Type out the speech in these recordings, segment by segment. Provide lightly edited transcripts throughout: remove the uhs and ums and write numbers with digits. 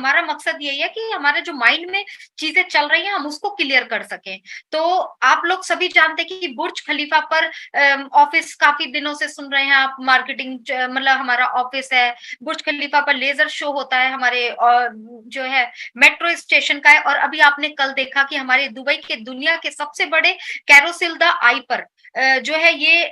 हमारा मकसद यही है कि हमारे जो माइंड में चीजें चल रही हैं हम उसको क्लियर कर सकें। तो आप लोग सभी जानते हैं कि बुर्ज खलीफा पर ऑफिस काफी दिनों से सुन रहे हैं आप, मार्केटिंग मतलब हमारा ऑफिस है, बुर्ज खलीफा पर लेजर शो होता है हमारे, जो है मेट्रो स्टेशन का है। और अभी आपने कल देखा कि हमारे दुबई के दुनिया के सबसे बड़े कैरोसिल द आई पर जो है ये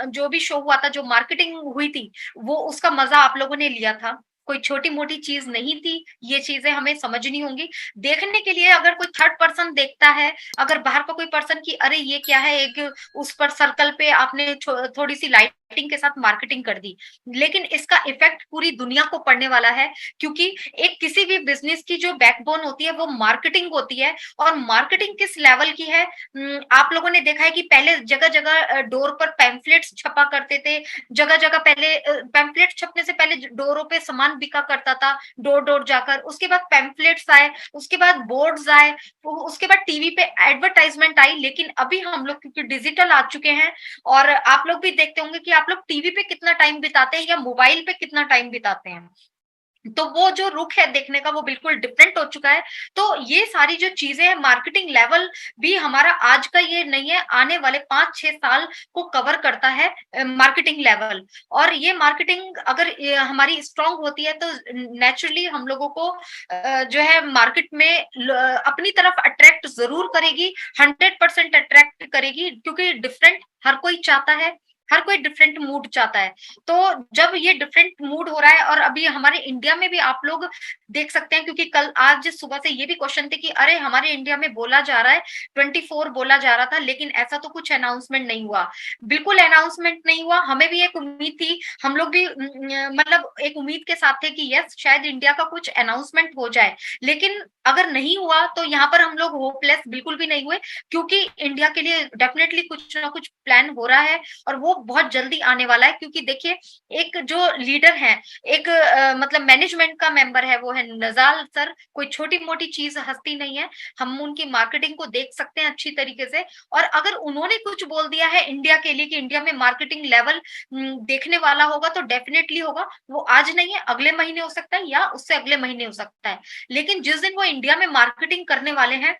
जो भी शो हुआ था, जो मार्केटिंग हुई थी, वो उसका मजा आप लोगों ने लिया था। कोई छोटी मोटी चीज नहीं थी, ये चीजें हमें समझनी होंगी। देखने के लिए अगर कोई थर्ड पर्सन देखता है, अगर बाहर का कोई पर्सन की अरे ये क्या है, एक उस पर सर्कल पे आपने थोड़ी सी लाइटिंग के साथ मार्केटिंग कर दी, लेकिन इसका इफेक्ट पूरी दुनिया को पड़ने वाला है। क्योंकि एक किसी भी बिजनेस की जो बैकबोन होती है वो मार्केटिंग होती है। और मार्केटिंग किस लेवल की है, आप लोगों ने देखा है कि पहले जगह जगह डोर पर पैम्फलेट्स छपा करते थे, जगह जगह पहले पैम्फलेट छपने से पहले डोरों पे सामान बिका करता था, डोर डोर जाकर। उसके बाद पैम्फलेट्स आए, उसके बाद बोर्ड्स आए, उसके बाद टीवी पे एडवर्टाइजमेंट आई। लेकिन अभी हम लोग क्योंकि डिजिटल आ चुके हैं, और आप लोग भी देखते होंगे कि आप लोग टीवी पे कितना टाइम बिताते हैं या मोबाइल पे कितना टाइम बिताते हैं, तो वो जो रुख है देखने का वो बिल्कुल डिफरेंट हो चुका है। तो ये सारी जो चीजें हैं, मार्केटिंग लेवल भी हमारा आज का ये नहीं है, आने वाले 5-6 साल को कवर करता है मार्केटिंग लेवल। और ये मार्केटिंग अगर हमारी स्ट्रांग होती है तो नेचुरली हम लोगों को जो है मार्केट में अपनी तरफ अट्रैक्ट जरूर करेगी, 100% अट्रैक्ट करेगी, क्योंकि डिफरेंट हर कोई चाहता है, हर कोई डिफरेंट मूड चाहता है। तो जब ये डिफरेंट मूड हो रहा है, और अभी हमारे इंडिया में भी आप लोग देख सकते हैं, क्योंकि कल आज सुबह से ये भी क्वेश्चन थे कि अरे हमारे इंडिया में बोला जा रहा है 24 बोला जा रहा था, लेकिन ऐसा तो कुछ अनाउंसमेंट नहीं हुआ। बिल्कुल अनाउंसमेंट नहीं हुआ। हमें भी एक उम्मीद थी, हम लोग भी मतलब एक उम्मीद के साथ थे कि यस शायद इंडिया का कुछ अनाउंसमेंट हो जाए, लेकिन अगर नहीं हुआ तो यहाँ पर हम लोग होपलेस बिल्कुल भी नहीं हुए, क्योंकि इंडिया के लिए डेफिनेटली कुछ ना कुछ प्लान हो रहा है, और वो बहुत जल्दी आने वाला है। क्योंकि देखिए एक जो लीडर है, एक मतलब मैनेजमेंट का मेंबर है, वो है नजाल सर। कोई छोटी मोटी चीज हस्ती नहीं है, हम उनकी मार्केटिंग को देख सकते हैं अच्छी तरीके से। और अगर उन्होंने कुछ बोल दिया है इंडिया के लिए कि इंडिया में मार्केटिंग लेवल देखने वाला होगा, तो डेफिनेटली होगा। वो आज नहीं है, अगले महीने हो सकता है, या उससे अगले महीने हो सकता है। लेकिन जिस दिन वो इंडिया में मार्केटिंग करने वाले हैं,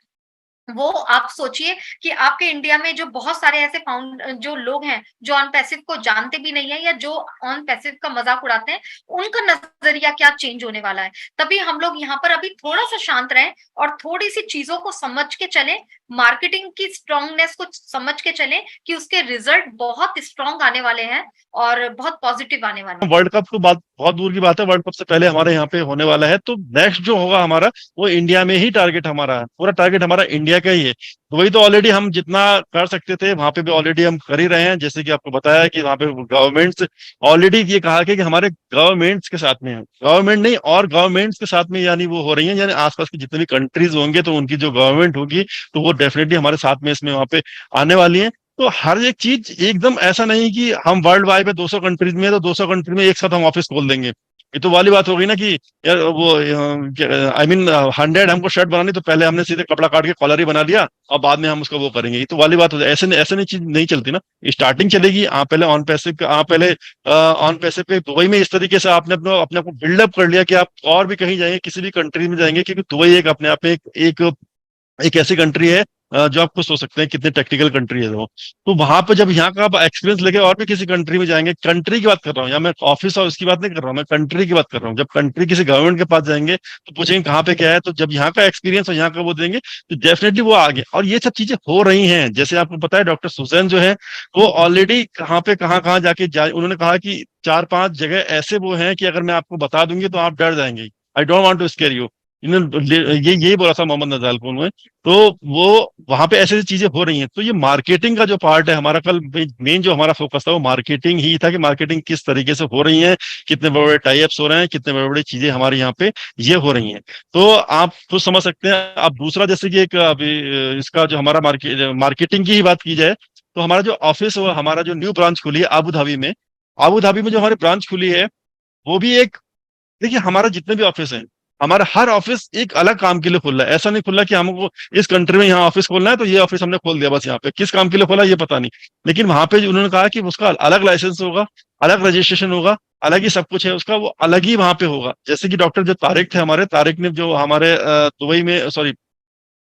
वो आप सोचिए कि आपके इंडिया में जो बहुत सारे ऐसे फाउंड जो लोग हैं जो ऑन पैसिव को जानते भी नहीं है, या जो ऑन पैसिव का मजाक उड़ाते हैं, उनका नजरिया क्या चेंज होने वाला है। तभी हम लोग यहाँ पर अभी थोड़ा सा शांत रहें और थोड़ी सी चीजों को समझ के चलें, मार्केटिंग की स्ट्रांगनेस को समझ के चलें कि उसके रिजल्ट बहुत स्ट्रांग आने वाले हैं और बहुत पॉजिटिव आने वाले हैं। वर्ल्ड कप तो बात बहुत दूर की बात है, वर्ल्ड कप से पहले हमारे यहाँ पे होने वाला है, तो नेक्स्ट जो होगा हमारा वो इंडिया में ही टारगेट हमारा है, पूरा टारगेट हमारा इंडिया का ही है। तो वही तो ऑलरेडी हम जितना कर सकते थे वहां पे भी ऑलरेडी हम कर ही रहे हैं। जैसे कि आपको बताया कि वहां पे गवर्नमेंट्स ऑलरेडी ये कहा कि हमारे गवर्नमेंट्स के साथ में है, गवर्नमेंट नहीं और गवर्नमेंट्स के साथ में यानी वो हो रही है, यानी आसपास की जितनी भी कंट्रीज होंगे तो उनकी जो गवर्नमेंट होगी तो वो डेफिनेटली हमारे साथ में इसमें वहां पे आने वाली है। तो हर एक चीज एकदम ऐसा नहीं कि हम वर्ल्ड वाइड पे 200 कंट्रीज में है तो 200 कंट्री में एक साथ हम ऑफिस खोल देंगे। ये तो वाली बात हो गई ना कि यार वो आई मीन 100 हमको शर्ट बनानी तो पहले हमने सीधे कपड़ा काट के कॉलर ही बना लिया और बाद में हम उसको वो करेंगे, ये तो वाली बात हो जाए। ऐसे नहीं चीज नहीं चलती ना। स्टार्टिंग चलेगी, आप पहले ऑन पैसिव, आप पहले ऑन पैसिव पे दुबई में इस तरीके से आपने अपने अपने आप को बिल्डअप कर लिया कि आप और भी कहीं जाएंगे, किसी भी कंट्री में जाएंगे, क्योंकि दुबई एक अपने आप में एक ऐसी कंट्री है जो आप खुद सोच सकते हैं कितनी टेक्निकल कंट्री है वो। तो वहां पे जब यहाँ का आप एक्सपीरियंस लेके और भी किसी कंट्री में जाएंगे, कंट्री की बात कर रहा हूँ, या मैं ऑफिस और उसकी बात नहीं कर रहा हूँ, मैं कंट्री की बात कर रहा हूँ। जब कंट्री किसी गवर्नमेंट के पास जाएंगे तो पूछेंगे कहाँ पे क्या है, तो जब यहाँ का एक्सपीरियंस और यहाँ का वो देंगे तो डेफिनेटली वो आगे। और ये सब चीजें हो रही हैं, जैसे आपको पता है डॉक्टर सुजैन जो है वो ऑलरेडी कहाँ पे कहाँ कहाँ जाके उन्होंने कहा कि 4-5 जगह ऐसे वो हैं कि अगर मैं आपको बता दूंगी तो आप डर जाएंगे। I don't want to scare you. इन्होंने ये यही बोला था मोहम्मद नजाल को उन्होंने। तो वो वहां पे ऐसी ऐसी चीजें हो रही हैं। तो ये मार्केटिंग का जो पार्ट है हमारा, कल मेन जो हमारा फोकस था वो मार्केटिंग ही था कि मार्केटिंग किस तरीके से हो रही है, कितने बड़े बड़े टाइप्स हो रहे हैं, कितने बड़े बड़ी चीजें हमारे यहाँ पे ये हो रही हैं। तो आप खुद समझ सकते हैं। अब दूसरा जैसे कि एक अभी इसका जो हमारा मार्केटिंग की ही बात की जाए तो हमारा जो ऑफिस, हमारा जो न्यू ब्रांच खुली है अबू धाबी में, अबू धाबी में जो हमारी ब्रांच खुली है वो भी एक, देखिए हमारा जितने भी ऑफिस हैं हमारा हर ऑफिस एक अलग काम के लिए खुल रहा है। ऐसा नहीं खुल रहा कि हमको इस कंट्री में यहाँ ऑफिस खोलना है तो ये ऑफिस हमने खोल दिया बस। यहाँ पे किस काम के लिए खोला ये पता नहीं, लेकिन वहां पे उन्होंने कहा कि उसका अलग लाइसेंस होगा, अलग रजिस्ट्रेशन होगा, अलग ही सब कुछ है उसका, वो अलग ही वहां पे होगा। जैसे कि डॉक्टर जो तारिक थे हमारे, तारिक ने जो हमारे दुबई में, सॉरी,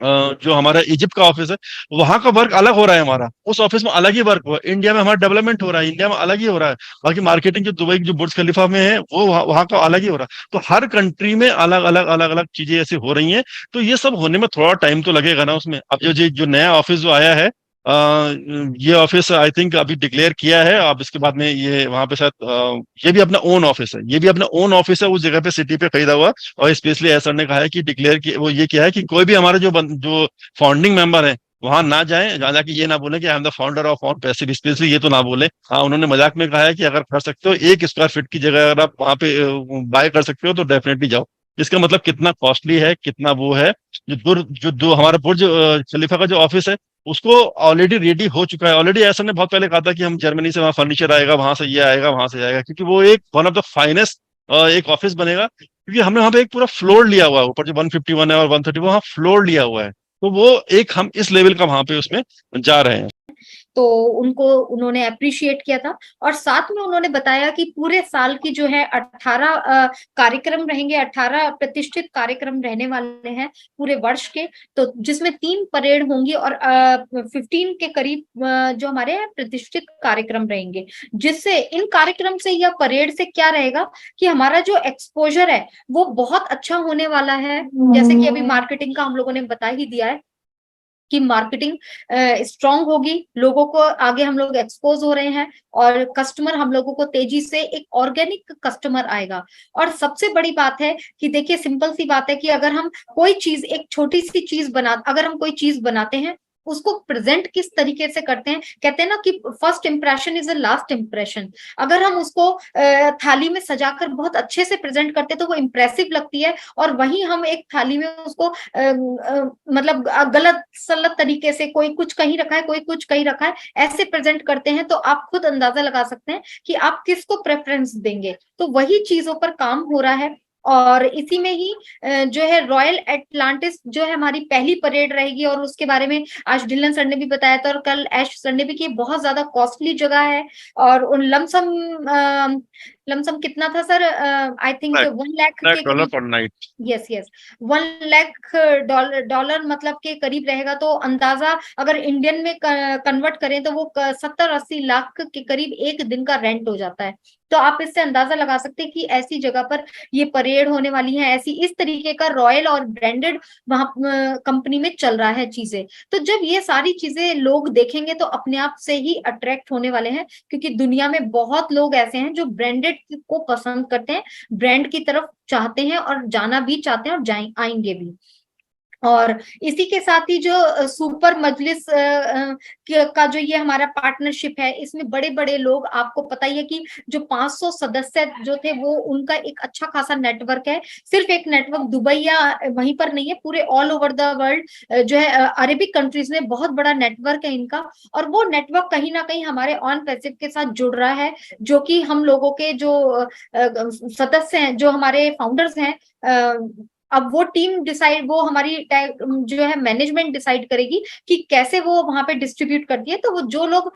जो हमारा इजिप्ट का ऑफिस है, वहां का वर्क अलग हो रहा है हमारा, उस ऑफिस में अलग ही वर्क हुआ। इंडिया में हमारा डेवलपमेंट हो रहा है, इंडिया में अलग ही हो रहा है। बाकी मार्केटिंग जो दुबई की जो बुर्ज खलीफा में है वो वहाँ का अलग ही हो रहा है। तो हर कंट्री में अलग अलग अलग अलग चीजें ऐसी हो रही हैं। तो ये सब होने में थोड़ा टाइम तो लगेगा ना उसमें। अब जो नया ऑफिस जो आया है, ये ऑफिस आई थिंक अभी डिक्लेयर किया है। अब इसके बाद में ये वहां पे शायद ये भी अपना ओन ऑफिस है, ये भी अपना ओन ऑफिस है उस जगह पे, सिटी पे खरीदा हुआ। और स्पेशली एसर ने कहा है कि डिक्लेयर कि वो ये किया है कि कोई भी हमारे जो फाउंडिंग मेंबर है वहां ना जाए, जहाँ जाके ये ना बोले कि I am the founder of on passive, specially ये तो ना बोले। हाँ, उन्होंने मजाक में कहा है कि अगर कर सकते हो 1 स्क्वायर फीट की जगह अगर आप वहां पे बाय कर सकते हो तो डेफिनेटली जाओ। इसका मतलब कितना कॉस्टली है, कितना वो है। जो हमारा बुर्ज खलीफा का जो ऑफिस है उसको ऑलरेडी रेडी हो चुका है। ऑलरेडी ऐसा ने बहुत पहले कहा था कि हम जर्मनी से वहाँ फर्नीचर आएगा, वहां से ये आएगा, वहां से आएगा, क्योंकि वो एक वन ऑफ द फाइनेस्ट एक ऑफिस बनेगा। क्योंकि हमने वहां पे एक पूरा फ्लोर लिया हुआ है, ऊपर जो 151 है और 130 वहाँ फ्लोर लिया हुआ है। तो वो एक हम इस लेवल का वहां पे उसमें जा रहे हैं। तो उनको उन्होंने अप्रिशिएट किया था। और साथ में उन्होंने बताया कि पूरे साल की जो है 18 कार्यक्रम रहेंगे, 18 प्रतिष्ठित कार्यक्रम रहने वाले हैं पूरे वर्ष के। तो जिसमें 3 परेड होंगी और 15 के करीब जो हमारे प्रतिष्ठित कार्यक्रम रहेंगे। जिससे इन कार्यक्रम से या परेड से क्या रहेगा कि हमारा जो एक्सपोजर है वो बहुत अच्छा होने वाला है। जैसे कि अभी मार्केटिंग का हम लोगों ने बता ही दिया है कि मार्केटिंग स्ट्रांग होगी, लोगों को आगे हम लोग एक्सपोज हो रहे हैं और कस्टमर हम लोगों को तेजी से एक ऑर्गेनिक कस्टमर आएगा। और सबसे बड़ी बात है कि देखिए, सिंपल सी बात है कि अगर हम कोई चीज, एक छोटी सी चीज अगर हम कोई चीज बनाते हैं, उसको प्रेजेंट किस तरीके से करते हैं। कहते हैं ना कि first impression is the last impression. अगर हम उसको थाली में सजाकर बहुत अच्छे से प्रेजेंट करते हैं तो वो इम्प्रेसिव लगती है। और वहीं हम एक थाली में उसको मतलब गलत सलत तरीके से, कोई कुछ कहीं रखा है, कोई कुछ कहीं रखा है, ऐसे प्रेजेंट करते हैं तो आप खुद अंदाजा लगा सकते हैं कि आप किसको प्रेफरेंस देंगे। तो वही चीजों पर काम हो रहा है। और इसी में ही जो है रॉयल एटलांटिस जो है हमारी पहली परेड रहेगी। और उसके बारे में आज ढिल्लन सर ने भी बताया था और कल ऐश सर ने भी, कि बहुत ज्यादा कॉस्टली जगह है। और उन लमसम लमसम कितना था सर, आई थिंक 1 लाख के $1 करीब। पर night. Yes yes, 1 lakh dollar मतलब के करीब रहेगा। तो अंदाजा अगर इंडियन में कन्वर्ट करें तो वो 70-80 लाख के करीब एक दिन का रेंट हो जाता है। तो आप इससे अंदाजा लगा सकते हैं कि ऐसी जगह पर ये परेड होने वाली है, ऐसी इस तरीके का रॉयल और ब्रांडेड वहां कंपनी में चल रहा है चीजें। तो जब ये सारी चीजें लोग देखेंगे तो अपने आप से ही अट्रैक्ट होने वाले हैं, क्योंकि दुनिया में बहुत लोग ऐसे हैं जो ब्रांडेड को पसंद करते हैं, ब्रांड की तरफ चाहते हैं और जाना भी चाहते हैं और आएंगे भी। और इसी के साथ ही जो सुपर मजलिस का जो ये हमारा पार्टनरशिप है, इसमें बड़े बड़े लोग, आपको पता ही है कि जो 500 सदस्य जो थे वो, उनका एक अच्छा खासा नेटवर्क है। सिर्फ एक नेटवर्क दुबई या वहीं पर नहीं है, पूरे ऑल ओवर द वर्ल्ड जो है अरेबिक कंट्रीज में बहुत बड़ा नेटवर्क है इनका। और वो नेटवर्क कहीं ना कहीं हमारे ऑन पैसिव के साथ जुड़ रहा है, जो कि हम लोगों के जो सदस्य हैं, जो हमारे फाउंडर्स हैं, अब वो टीम डिसाइड, वो हमारी जो है मैनेजमेंट डिसाइड करेगी कि कैसे वो वहां पे डिस्ट्रीब्यूट करती है। तो वो जो लोग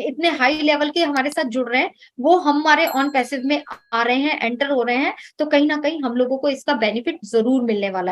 इतने हाई लेवल के हमारे साथ जुड़ रहे हैं वो हमारे ऑन पैसिव में आ रहे हैं, एंटर हो रहे हैं। तो कहीं ना कहीं हम लोगों को इसका बेनिफिट जरूर मिलने वाला है।